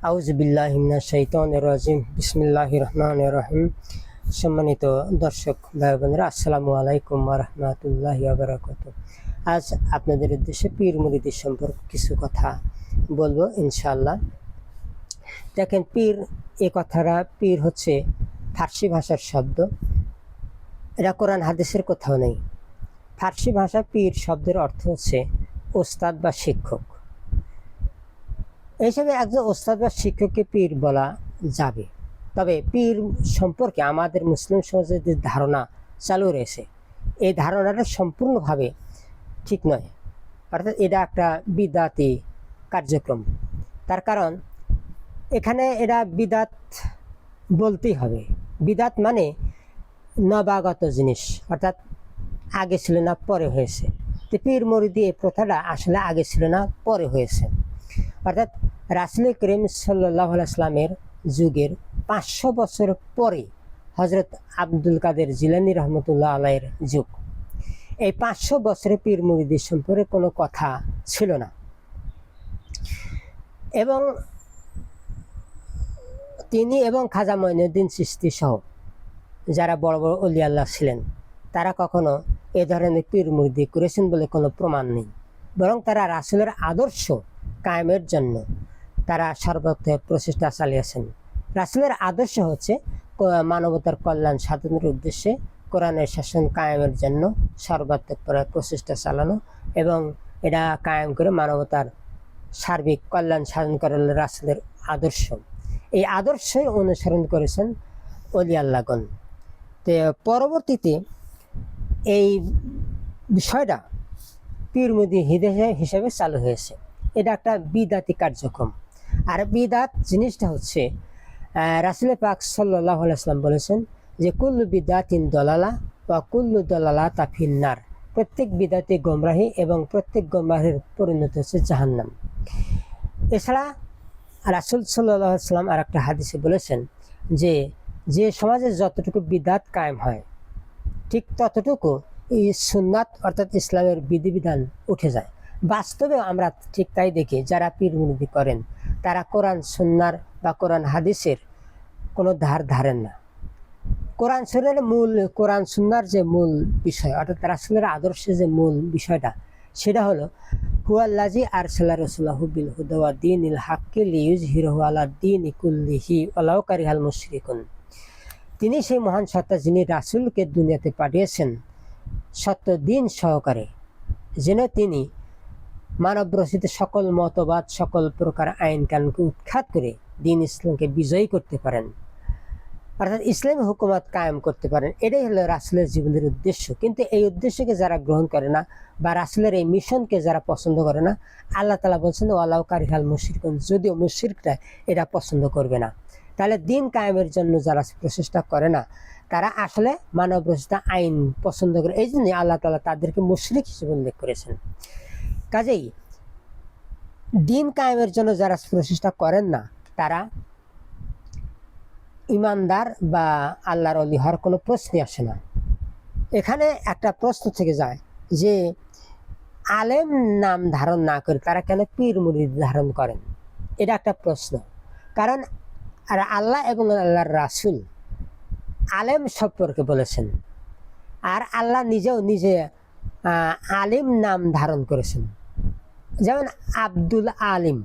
আউযু বিল্লাহি মিনাশ শাইতানির রাজিম। বিসমিল্লাহির রহমানির রহিম। সম্মানিত দর্শক ভাই বোনেরা, আসসালামু আলাইকুম ওয়া রাহমাতুল্লাহি ওয়া বারাকাতুহু। আজ আপনাদের উদ্দেশ্যে পীর মুরিদের সম্পর্কে কিছু কথা বলবো ইনশাআল্লাহ। দেখেন, পীর হচ্ছে ফার্সি ভাষার শব্দ। এটা কোরআন হাদিসের কোথাও নেই। ফার্সি ভাষায় পীর শব্দের অর্থ হচ্ছে ওস্তাদ বা শিক্ষক। এই হিসাবে একজন ওস্তাদ বা শিক্ষককে পীর বলা যাবে। তবে পীর সম্পর্কে আমাদের মুসলিম সমাজের যে ধারণা চালু রয়েছে, এই ধারণাটা সম্পূর্ণভাবে ঠিক নয়। অর্থাৎ এটা একটা বিদাতি কার্যক্রম। তার কারণ এখানে এটা বিদাত বলতেই হবে। বিদাত মানে নবাগত জিনিস, অর্থাৎ আগে ছিল না, পরে হয়েছে। তো পীর মুরিদি এই প্রথাটা আসলে আগে ছিল না, পরে হয়েছে। অর্থাৎ রাসূল করিম সাল্লাল্লাহু আলাইহি ওয়াসাল্লামের যুগের 500 বছর পরে হযরত আব্দুল কাদের জিলানী রহমতুল্লাহ আলাইহির যুগ। এই 500 বছরে পীর মুরিদি সম্পর্কে কোনো কথা ছিল না। এবং তিনি এবং খাজা মঈনুদ্দিন চিশতি সহ যারা বড় বড় ওলি আল্লাহ ছিলেন, তারা কখনো এ ধরনের পীর মুরিদি করেছেন বলে কোনো প্রমাণ নেই। বরং তারা রাসূলের আদর্শ কায়েমের জন্য তারা সর্বত্র প্রচেষ্টা চালিয়েছেন। রাসূলের আদর্শ হচ্ছে মানবতার কল্যাণ সাধনের উদ্দেশ্যে কোরআনের শাসন কায়েমের জন্য সর্বাত্মক প্রচেষ্টা চালানো এবং এটা কায়েম করে মানবতার সার্বিক কল্যাণ সাধন করা রাসূলের আদর্শ। এই আদর্শই অনুসরণ করেছেন ওলি আল্লাহগণ। তো পরবর্তীতে এই বিষয়টা পীর মুরিদি হিসেবে চালু হয়েছে। এটা একটা বিদাতি কার্যক্রম। আর বিদাত জিনিসটা হচ্ছে রাসূল পাক সাল্লাল্লাহু আলাইহি ওয়াসাল্লাম বলেছেন যে কুল্লু বিদাতিন দলালা ওয়া কুল্লু দলালাতা ফিন্নার। প্রত্যেক বিদাতে গোমরাহি এবং প্রত্যেক গোমরাহের পরিণতি হচ্ছে জাহান্নাম। এছাড়া রাসূল সাল্লাল্লাহু আলাইহি ওয়াসাল্লাম আর একটা হাদিসে বলেছেন যে সমাজে যতটুকু বিদাত কায়েম হয়, ঠিক ততটুকু এই সুন্নাত অর্থাৎ ইসলামের বিধিবিধান উঠে যায়। বাস্তবে আমরা ঠিক তাই দেখি। যারা পীর মুরিদি করেন তারা কোরআন সুন্নার বা কোরআন হাদিসের কোনো ধারেন না। কোরআন সুন্নার যে মূল বিষয়, অর্থাৎ রাসূলের আদর্শের যে মূল বিষয়টা, সেটা হলো হুয়াল্লাযী আরসালা রাসূলাহু বিল হুদা ওয়া দীনিল হাক্কি লিইয়ুযহিরাহু আলা দীনি কুল্লিহি ওয়ালাউ কারিহাল মুশরিকুন। তিনি সেই মহান সত্তা যিনি রাসূলকে দুনিয়াতে পাঠিয়েছেন সত্য দিন সহকারে, যেন তিনি মানব রচিত সকল মতবাদ, সকল প্রকার আইন কানুনকে উৎখাত করে দিন ইসলামকে বিজয়ী করতে পারেন, অর্থাৎ ইসলামী হুকুমত কায়েম করতে পারেন। এটাই হলো রাসূলের জীবনের উদ্দেশ্য। কিন্তু এই উদ্দেশ্যকে যারা গ্রহণ করে না বা রাসূলের এই মিশনকে যারা পছন্দ করে না, আল্লাহ তাআলা বলছেন ওয়ালাউ কারিহাল মুশরিকুন, যদিও মুশরিকরা এটা পছন্দ করবে না। তাহলে দিন কায়েমের জন্য যারা প্রচেষ্টা করে না, তারা আসলে মানব রচিত আইন পছন্দ করে। এই জন্য আল্লাহ তাআলা তাদেরকে মুশরিক হিসেবে উল্লেখ করেছেন। কাজেই দিন কায়েমের জন্য যারা প্রচেষ্টা করেন না, তারা ইমানদার বা আল্লাহর ওলি হওয়ার কোনো প্রশ্নই আসে না। এখানে একটা প্রশ্ন থেকে যায় যে আলেম নাম ধারণ না করে তারা কেন পীর মুরিদি ধারণ করেন? এটা একটা প্রশ্ন। কারণ আর আল্লাহ এবং আল্লাহর রাসূল আলেম সম্পর্কে বলেছেন, আর আল্লাহ নিজে আলিম নাম ধারণ করেছেন। যেমন আব্দুল আলিম,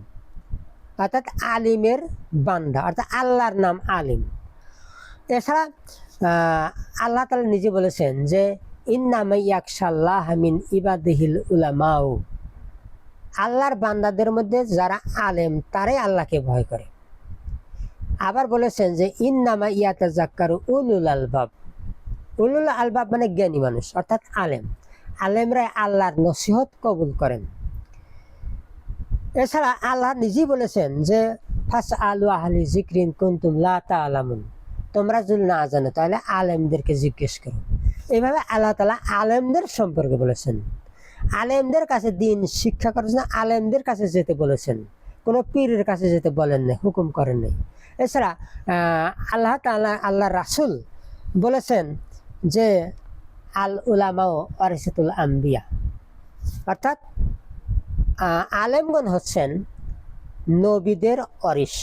অর্থাৎ আলিমের বান্দা, অর্থাৎ আল্লাহর নাম আলিম। এছাড়া আল্লাহ তাআলা নিজে বলেছেন যে ইন্নামা ইয়াখশাল্লাহ মিন ইবাদিহিল উলামাউ, আল্লাহর বান্দাদের মধ্যে যারা আলেম তারাই আল্লাহকে ভয় করে। আবার বলেছেন যে ইন্নামা ইয়াতাযাক্কারু উলুল আলবাব। উলুল আলবাব মানে জ্ঞানী মানুষ, অর্থাৎ আলেমরা আল্লাহর নসিহত কবুল করেন। এছাড়া আল্লাহ নিজেই বলেছেন যে ফাসআলু আহলি যিকরিন কুনতুম লা তা'লামুন, তোমরা যদি না জানো তাহলে আলেমদেরকে জিজ্ঞেস করো। এইভাবে আল্লাহ তাআলা আলেমদের সম্পর্কে বলেছেন। আলেমদের কাছে দিন শিক্ষা করার জন্য আলেমদের কাছে যেতে বলেছেন, কোনো পীরের কাছে যেতে বলেন নাই, হুকুম করেন নাই। এছাড়া আল্লাহ তাআলা আল্লাহর রাসূল বলেছেন যে আল উলামাউ ওয়ারিসাতুল আম্বিয়া, অর্থাৎ আলেমগণ হচ্ছেন নবীদের ওয়ারিস।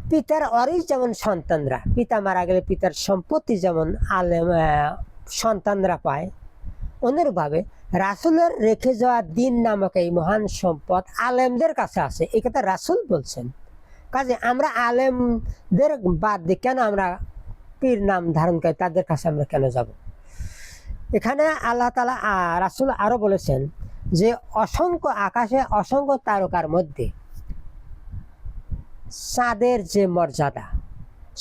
পিতার অরিস যেমন সন্তানরা, পিতা মারা গেলে পিতার সম্পত্তি যেমন সন্তানরা পায়, অনুরূপভাবে রাসূলের রেখে যাওয়া দিন নামক এই মহান সম্পদ আলেমদের কাছে আছে, এই কথা রাসূল বলছেন। কাজে আমরা আলেমদের বাদ দিয়ে কেন আমরা পীর নাম ধারণ করি, তাদের কাছে আমরা কেন যাব? এখানে আল্লাহ তাআলা রাসূল আরো বলেছেন যে অসংখ্য আকাশে অসংখ্য তারকার মধ্যে চাঁদের যে মর্যাদা,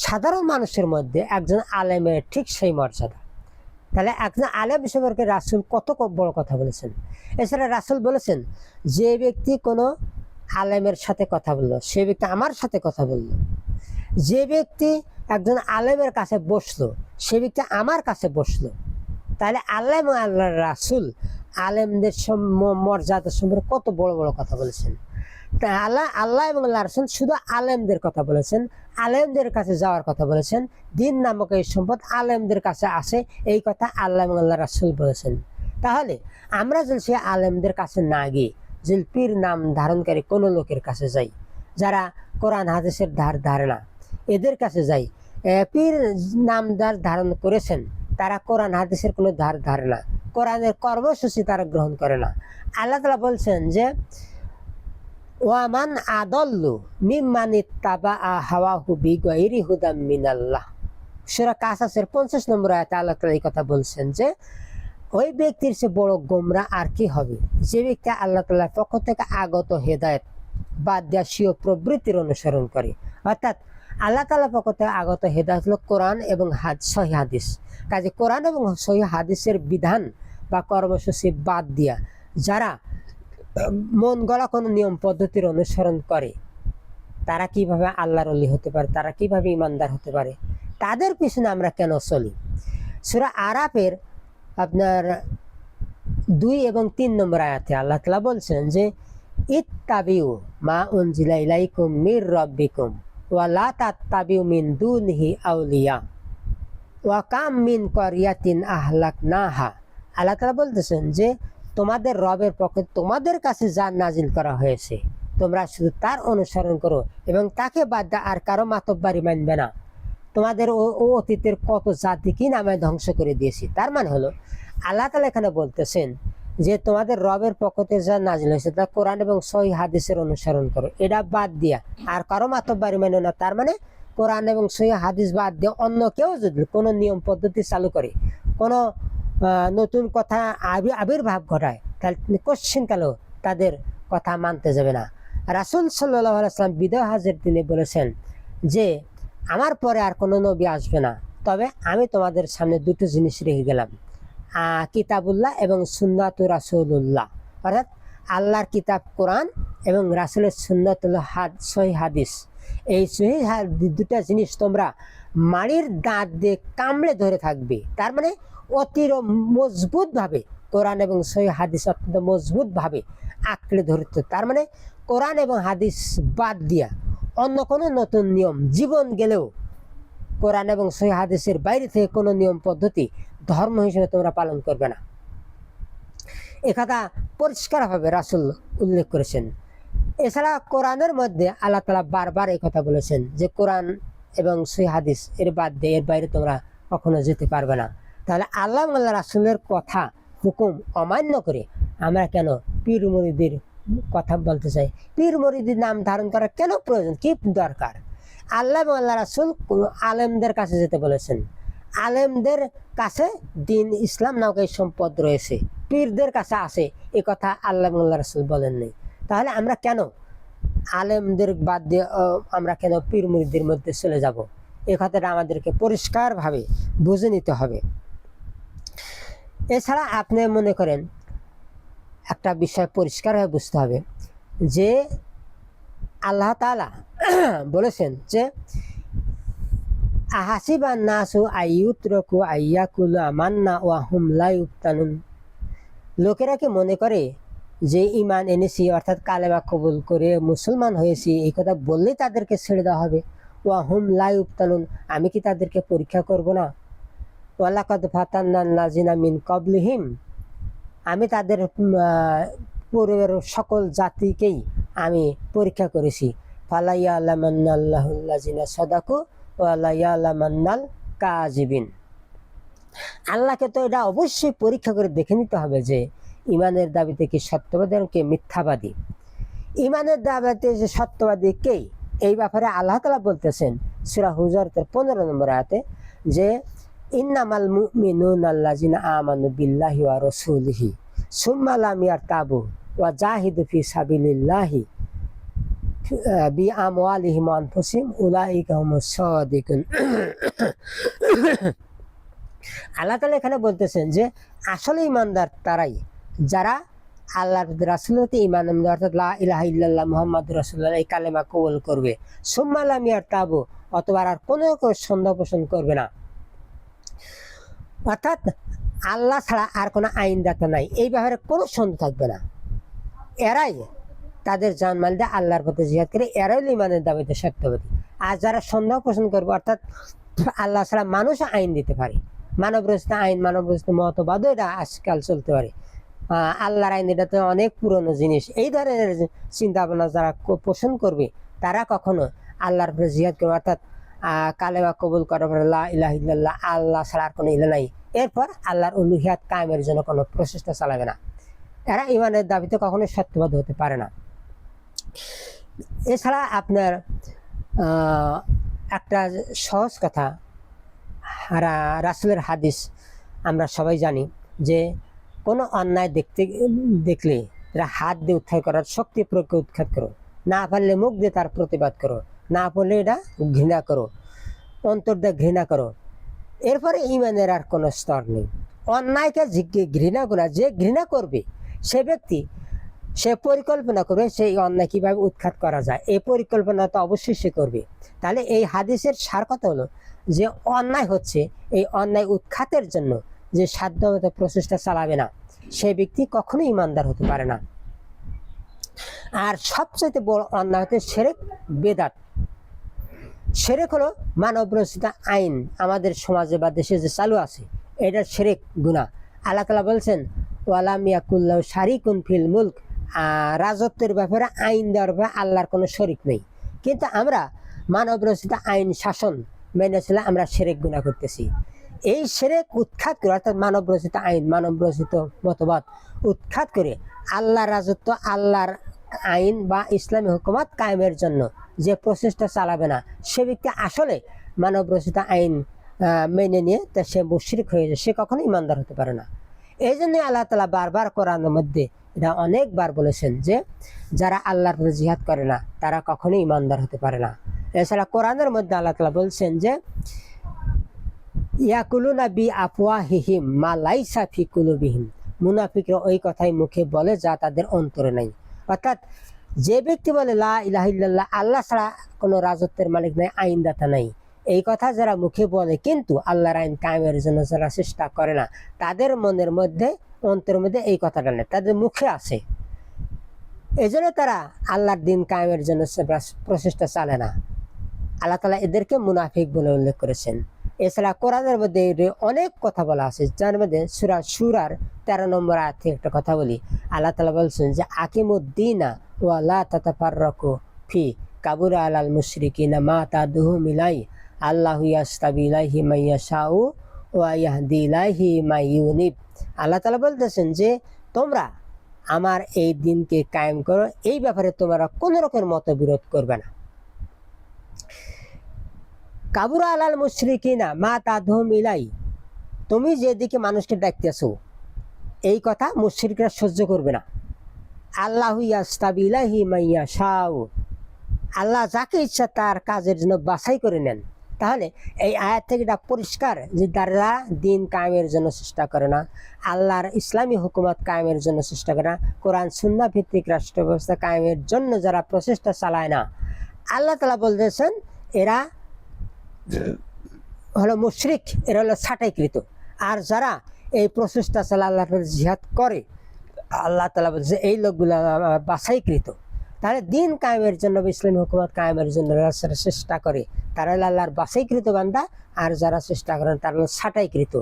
সাধারণ মানুষের মধ্যে একজন আলেমের ঠিক সেই মর্যাদা। তাহলে একজন আলেম সম্পর্কে রাসূল কত বড় কথা বলেছেন। এছাড়া রাসূল বলেছেন, যে ব্যক্তি কোনো আলেমের সাথে কথা বললো, সে ব্যক্তি আমার সাথে কথা বললো। যে ব্যক্তি একজন আলেমের কাছে বসলো, সে ব্যক্তি আমার কাছে বসলো। তাহলে আল্লাহ এবং আল্লাহ রাসূল আলেমদের মর্যাদা সম্পর্কে কত বড় বড় কথা বলেছেন। তা আল্লাহ এবং আল্লাহ রাসূল শুধু আলেমদের কথা বলেছেন, আলেমদের কাছে যাওয়ার কথা বলেছেন। দিন নামক এই সম্পদ আলেমদের কাছে আসে, এই কথা আল্লাহ এবং আল্লাহ রাসূল বলেছেন। তাহলে আমরা যদি সে আলেমদের কাছে না গিয়ে যদি পীর নাম ধারণকারী কোনো লোকের কাছে যাই, যারা কোরআন হাদিসের ধারে না, এদের কাছে যাই, পীর নাম ধারণ করেছেন, তারা কোরআন হাদিসের কোনো ধারে না, কোরআনের কর্মসূচি তারা গ্রহণ করে না। আল্লাহ তাআলা বলছেন যে ওয়ামান আদাল্লু মিম্মান ইত্তাবাআ হাওয়াহু বিগাইরি হুদাম মিনাল্লাহ। সূরা কাসাসের 50 নম্বর আয়াতে আল্লাহ তাআলা এই কথা বলছেন যে ওই ব্যক্তির চেয়ে বড় গোমরাহ আর কি হবে, যে ব্যক্তি আল্লাহ তাআলার পক্ষ থেকে আগত হেদায়েত বাদ দিয়া স্বীয় প্রবৃত্তির অনুসরণ করে। অর্থাৎ আল্লাহ তাআলার পক্ষ থেকে আগত হেদায়েত হলো কোরআন এবং সহিহ হাদিস। কাজে কোরআন এবং সহিহ হাদিসের বিধান বা কর্মসূচি বাদ দিয়া যারা মন গড়া কোনো নিয়ম পদ্ধতির অনুসরণ করে, তারা কিভাবে আল্লাহর ওলি হতে পারে, তারা কিভাবে ইমানদার হতে পারে, তাদের পিছনে আমরা কেন চলি? সূরা আরাফের আপনার 2 এবং 3 নম্বর আয়াতে আল্লাহ তাআলা বলছেন যে ইত্তাবিউ মা উনজিলা ইলাইকুম মির রাব্বিকুম ওয়া লা তাত্তাবিউ মিন দুনিহি আউলিয়া ওয়া কাম মিন ক্বরিয়াতিন আহলাকনাহা। আল্লাহ তাআলা বলতেছেন যে তোমাদের রবের পক্ষে তোমাদের কাছে যা নাজিল করা হয়েছে তোমরা শুধু তার অনুসরণ করো এবং তাকে বাদ দিয়ে আর কারো মাতব্বারি মানবে না। তোমাদের ও অতীতের কত জাতিকেই নামে ধ্বংস করে দিয়েছি। তার মানে হলো আল্লাহ তাআলা এখানে বলতেছেন যে তোমাদের রবের পক্ষ থেকে যা নাজিল হয়েছে তা কোরআন এবং সহিহ হাদিসের অনুসরণ করো, এটা বাদ দিয়া আর কারো মাতব্বারি মানো না। তার মানে কোরআন এবং সহিহ হাদিস বাদ দিয়ে অন্য কেউ যদি কোনো নিয়ম পদ্ধতি চালু করে, কোনো নতুন কথা আবির্ভাব ঘটায়, তাহলে কোশ্চিনকালেও তাদের কথা মানতে যাবে না। রাসূল সাল্লাল্লাহু আলাইহি ওয়াসাল্লাম বিদায় হজের দিনে বলেছেন যে আমার পরে আর কোনো নবী আসবে না, তবে আমি তোমাদের সামনে দুটো জিনিস রেখে গেলাম, কিতাবুল্লাহ এবং সুন্নাতু রাসূলুল্লাহ। অর্থাৎ আল্লাহর কিতাব কোরআন এবং রাসূলের সুন্নাতুল সহিহ হাদিস। এই সহিহ হাদিস দুটা জিনিস তোমরা মাড়ির দাঁত দিয়ে কামড়ে ধরে থাকবে। তার মানে অতির মজবুতভাবে কোরআন এবং সহিহ হাদিস অত্যন্ত মজবুতভাবে আঁকড়ে ধরতে। তার মানে কোরআন এবং হাদিস বাদ দিয়া অন্য কোনো নতুন নিয়ম জীবন গেলেও কোরআন এবং সহিহ হাদিসের বাইরে থেকে কোনো নিয়ম পদ্ধতি ধর্ম হিসেবে তোমরা পালন করবে না। একথা পরিষ্কারভাবে রাসূল উল্লেখ করেছেন। এছাড়া কোরআনের মধ্যে আল্লাহ তাআলা বারবার এই কথা বলেছেন যে কোরআন এবং সহিহ হাদিস এর বাদ দিয়ে এর বাইরে তোমরা কখনো যেতে পারবে না। তাহলে আল্লাহ আল্লাহ রাসূলের কথা হুকুম অমান্য করে আমরা কেন পীর মুরিদের কথা বলতে চাই? পীর মুরিদের নাম ধারণ করার কেন প্রয়োজন, কি দরকার? আল্লাহ এবং আল্লাহ রাসূল আলেমদের কাছে যেতে বলেছেন। আলেমদের কাছে দিন ইসলাম নামক এই সম্পদ রয়েছে, পীরদের কাছে আসে, এ কথা আল্লাহ এবং আল্লাহ রাসূল বলেননি। তাহলে আমরা কেন আলেমদের বাদ দিয়ে আমরা কেন পীর মুরিদের মধ্যে চলে যাব? এ কথাটা আমাদেরকে পরিষ্কারভাবে বুঝে নিতে হবে। এছাড়া আপনি মনে করেন একটা বিষয় পরিষ্কারভাবে বুঝতে হবে যে আল্লাহ তাআলা বলেছেন যে আহাসিবান নাসু আইয়ুতরাকু আইয়াকুলু আমান্না ওয়া হুম লা ইফতানুন। লোকেরা কি মনে করে যে ঈমান এনেছি অর্থাৎ কালেমা কবুল করে মুসলমান হয়েছি এই কথা বললেই তাদেরকে ছেড়ে দেওয়া হবে? ওয়া হুম লা ইফতানুন, আমি কি তাদেরকে পরীক্ষা করব না? ওয়া লাকাদ ফাতান্নাল্লাযিনা মিন ক্বাবলিহিম, আমি তাদের পূর্বের সকল জাতিকেই আমি পরীক্ষা করেছি। ফালা ইয়ালামান্নাল্লাহুল্লাযিনা সাদাকু ওয়া লা ইয়ালামান্নাল কাযিবিন। আল্লাহকে তো এটা অবশ্যই পরীক্ষা করে দেখে নিতে হবে যে ইমানের দাবিতে কি সত্যবাদী এবং কে মিথ্যাবাদী। ইমানের দাবিতে যে সত্যবাদী কে, এই ব্যাপারে আল্লাহ তাআলা বলতেছেন সূরা হুজুরাতের 15 নম্বর আয়াতে যে ইন্নামাল মুমিনুনা আল্লাযিনা আমানু বিল্লাহি ওয়া রাসূলিহি সুম্মা লাম ইয়ারতাবু ওয়া জাহিদু ফি সাবিলিল্লাহি বিআমওয়ালিহিম ওয়া আনফুসিহিম উলাইকা হুমুস সাদিকুন। আল্লাহ তাআলা এখানে বলতেছেন যে আসলে ইমানদার তারাই যারা আল্লাহর রাসূলকে ঈমান আনবে, অর্থাৎ লা ইলাহা ইল্লাল্লাহ মুহাম্মাদুর রাসূলুল্লাহ এই কালেমা কবুল করবে, সুম্মা লাম ইয়ারতাবু অথবা আর কোনো সন্দেহ পোষণ করবে না, অর্থাৎ আল্লাহ ছাড়া আর কোনো আইনদাতা নাই, এই ব্যাপারে কোনো সন্দেহ থাকবে না। এরাই তাদের জানমাল দিয়ে আল্লাহর পথে জিহাদ করে, এরাই ইমানের দাবিতে সত্যবাদী। আর যারা সন্দেহ পোষণ করবে, অর্থাৎ আল্লাহ ছাড়া মানুষ আইন দিতে পারে, মানবরচিত আইন, মানবরচিত মতবাদও এটা আজকাল চলতে পারে, আল্লাহর আইন এটা তো অনেক পুরনো জিনিস, এই ধরনের চিন্তা ভাবনা যারা পোষণ করবে তারা কখনো আল্লাহর পথে জিহাদ করবে, অর্থাৎ কালেমা কবুল করার পরে লা ইলাহা ইল্লাল্লাহ আল্লাহ ছাড়া আর কোনো ইলা নাই, এরপর আল্লাহর উলুহিয়াত কায়েমের জন্য কোনো প্রচেষ্টা চালাবে না। এরা ইমানের দাবিতে কখনো সত্যবাদী হতে পারে না। এছাড়া আপনার একটা সহজ কথা, রাসূলের হাদিস আমরা সবাই জানি যে কোনো অন্যায় দেখলে তারা হাত দিয়ে উদ্ধার করার শক্তি প্রয়োগ উৎখাত করো, না পারলে মুখ দিয়ে তার প্রতিবাদ করো, না পারলে এটা ঘৃণা করো, অন্তর দিয়ে ঘৃণা করো। এরপরে ইমানের আর কোনো স্তর নেই। অন্যায়কে ঘৃণা করা, যে ঘৃণা করবে সে ব্যক্তি সে পরিকল্পনা করবে সেই অন্যায় কিভাবে উৎখাত করা যায়, এই পরিকল্পনা তো অবশ্যই সে করবে। তাহলে এই হাদিসের সার কথা হলো যে অন্যায় হচ্ছে, এই অন্যায় উৎখাতের জন্য যে সাধ্যমতো প্রচেষ্টা চালাবে না সেই ব্যক্তি কখনো ইমানদার হতে পারে না। আর সবচেয়ে বড় অন্যায় হতে শিরক, বেদাত। শিরক হলো মানব রচিত আইন, আমাদের সমাজে বা দেশে যে চালু আছে এটা শিরক গুনাহ। আল্লাহ তাআলা বলছেন ওয়ালাম ইয়াকুল্লাহু শারিকুন ফিল মুলক, রাজত্বের ব্যাপারে আইন দেওয়ার ব্যাপারে আল্লাহর কোনো শরিক নেই। কিন্তু আমরা মানব রচিত আইন শাসন মেনে চলে আমরা শিরক গুনাহ করতেছি। এই শিরক উৎখাত করে, অর্থাৎ মানব রচিত আইন, মানব রচিত মতবাদ উৎখাত করে আল্লাহর রাজত্ব, আল্লাহর আইন বা ইসলামী হুকুমত কায়েমের জন্য যে প্রচেষ্টা চালাবে না সে ব্যক্তি আসলে মানব রচিত আইন মেনে নিয়ে তা সে মুশরিক হয়ে যায়, সে কখনো ইমানদার হতে পারে না। এই জন্য আল্লাহ তাআলা বারবার কোরআনের মধ্যে এটা অনেকবার বলেছেন যে যারা আল্লাহর পথে জিহাদ করে না তারা কখনোই ইমানদার হতে পারে না। এছাড়া কোরআনের মধ্যে আল্লাহ তাআলা বলছেন যে ইয়াকুলুনা বি আফওয়াহিহিম মা লাইসা ফি কুলুবিহিম, মুনাফিকরা ওই কথাই মুখে বলে যা তাদের অন্তরে নাই। অর্থাৎ যে ব্যক্তি বলে লা ইলাহা ইল্লাল্লাহ আল্লাহ ছাড়া কোনো রাজত্বের মালিক নাই, আইনদাতা নাই, এই কথা যারা মুখে বলে কিন্তু আল্লাহর আইন কায়েমের জন্য যারা চেষ্টা করে না, তাদের মনের মধ্যে, অন্তরের মধ্যে এই কথাটা নেই, তাদের মুখে আছে, এই জন্য তারা আল্লাহর দিন কায়েমের জন্য প্রচেষ্টা চালে না। আল্লাহ তাআলা এদেরকে মুনাফিক বলে উল্লেখ করেছেন। এছাড়া কোরআনের মধ্যে অনেক কথা বলা আছে, যার মধ্যে সূরা শুরার 13 নম্বর আয়াত থেকে একটা কথা বলি। আল্লাহ তাআলা বলছেন যে আকিমুদ্দিনা ওয়া লা তাতাফাররাকু ফি কাবুরা আলাল মুশরিকিনা মা তাদুহুম ইলাই আল্লাহু ইয়াস্তাবি ইলাইহি মাইয়াশাউ ওয়া ইয়াহদি ইলাইহি মাইয়ুনিব। আল্লাহ তাআলা বলতেছেন যে তোমরা আমার এই দিনকে কায়েম করো, এই ব্যাপারে তোমরা কোনো রকমের মতবিরোধ করবে না। কাবুরা আলাল মুশরিকিনা মা তাদহুম ইলাই, তুমি যেদিকে মানুষকে ডাকতেছো এই কথা মুশরিকরা সহ্য করবে না। আল্লাহু ইয়াস্তাবি ইলাইহি মাইয়াশাউ, আল্লাহ যাকে ইচ্ছা তার কাজের জন্য বাছাই করে নেন। তাহলে এই আয়াত থেকে এটা পরিষ্কার যে যারা দিন কায়েমের জন্য চেষ্টা করে না, আল্লাহর ইসলামী হুকুমত কায়েমের জন্য চেষ্টা করে না, কোরআন সুন্নাহ ভিত্তিক রাষ্ট্র ব্যবস্থা কায়েমের জন্য যারা প্রচেষ্টা চালায় না, আল্লাহ তাআলা বলতেছেন এরা হলো মুশরিক, এরা হলো ছাঁটাইকৃত। আর যারা এই প্রচেষ্টা চালা আল্লাহর জিহাদ করে, আল্লাহ তাআলা বলছে এই লোকগুলো বাছাইকৃত। তাহলে দিন কায়েমের জন্য, ইসলামী হুকুমত কায়েমের জন্য চেষ্টা করে তারা হলো আল্লাহর বাছাইকৃত বান্দা, আর যারা চেষ্টা করেন তারা হলো ছাঁটাইকৃত।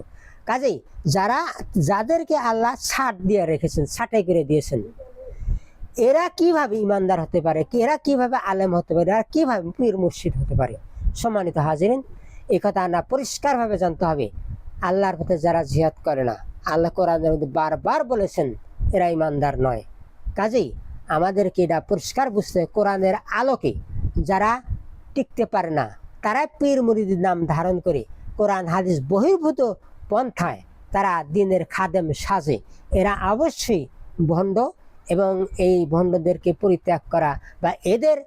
কাজেই যাদেরকে আল্লাহ ছাঁট দিয়ে রেখেছেন, ছাঁটাই করে দিয়েছেন, এরা কিভাবে ইমানদার হতে পারে, এরা কিভাবে আলেম হতে পারে, এরা কিভাবে পীর মুর্শিদ হতে পারে? সম্মানিত হাজিরিন, এই কথা না পরিষ্কারভাবে জানতে হবে। আল্লাহর পথে যারা জিহাদ করে না, আল্লাহ কোরআনের মধ্যে বারবার বলেছেন এরা ইমানদার নয়। কাজেই আমাদেরকে এটা পরিষ্কার বুঝতে হবে, কোরআনের আলোকে যারা টিকতে পারে না, তারা পীর মুরিদের নাম ধারণ করে কোরআন হাদিস বহির্ভূত পন্থায় তারা দিনের খাদেম সাজে, এরা অবশ্যই ভণ্ড। এবং এই ভণ্ডদেরকে পরিত্যাগ করা বা এদের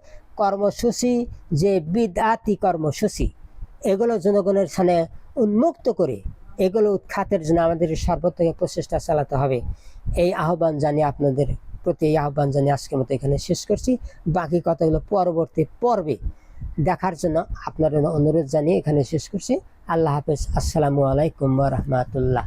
কর্মসূচি যে বিদআতি কর্মসূচি, এগুলো জনগণের সামনে উন্মুক্ত করে এগুলো উৎখাতের জন্য আমাদের সর্বত্র প্রচেষ্টা চালাতে হবে। এই আহ্বান জানিয়ে আপনাদের প্রতি এই আহ্বান জানিয়ে আজকের মতো এখানে শেষ করছি। বাকি কথাগুলো পরবর্তী পর্বে দেখার জন্য আপনাদের অনুরোধ জানিয়ে এখানে শেষ করছি। আল্লাহ হাফেজ। আসসালামু আলাইকুম ওয়া রাহমাতুল্লাহ।